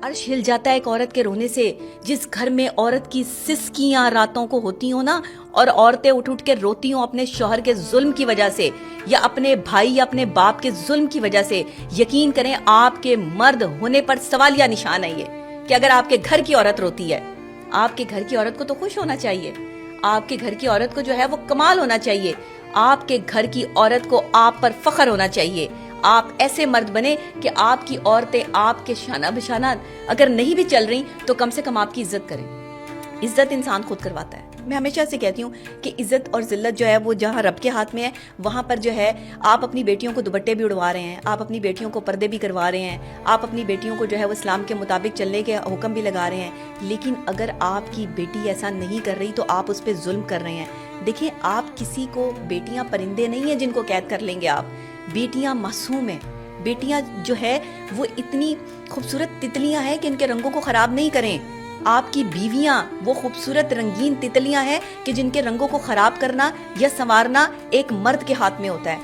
عرش ہل جاتا ہے ایک عورت کے رونے سے. جس گھر میں عورت کی سسکیاں راتوں کو ہوتی ہوں نا اور عورتیں اٹھ اٹھ کے روتی ہوں اپنے شوہر کے ظلم کی وجہ سے یا اپنے بھائی یا اپنے باپ کے ظلم کی وجہ سے, یقین کریں آپ کے مرد ہونے پر سوالیہ نشان ہے یہ کہ اگر آپ کے گھر کی عورت روتی ہے, آپ کے گھر کی عورت کو تو خوش ہونا چاہیے, آپ کے گھر کی عورت کو جو ہے وہ کمال ہونا چاہیے, آپ کے گھر کی عورت کو آپ پر فخر ہونا چاہیے. آپ ایسے مرد بنے کہ آپ کی عورتیں آپ کے شانہ بشانہ اگر نہیں بھی چل رہی تو کم سے کم آپ کی عزت کریں. عزت انسان خود کرواتا ہے. میں ہمیشہ سے کہتی ہوں کہ عزت اور ذلت جو ہے وہ جہاں رب کے ہاتھ میں ہے, وہاں پر جو ہے آپ اپنی بیٹیوں کو دوپٹے بھی اڑوا رہے ہیں, آپ اپنی بیٹیوں کو پردے بھی کروا رہے ہیں, آپ اپنی بیٹیوں کو جو ہے وہ اسلام کے مطابق چلنے کے حکم بھی لگا رہے ہیں, لیکن اگر آپ کی بیٹی ایسا نہیں کر رہی تو آپ اس پہ ظلم کر رہے ہیں. دیکھیں آپ کسی کو, بیٹیاں پرندے نہیں ہیں جن کو قید کر لیں گے آپ, بیٹیاں معصوم ہیں. بیٹیاں جو ہے وہ اتنی خوبصورت تتلیاں ہیں کہ ان کے رنگوں کو خراب نہیں کریں. آپ کی بیویاں وہ خوبصورت رنگین تتلیاں ہیں کہ جن کے رنگوں کو خراب کرنا یا سنوارنا ایک مرد کے ہاتھ میں ہوتا ہے.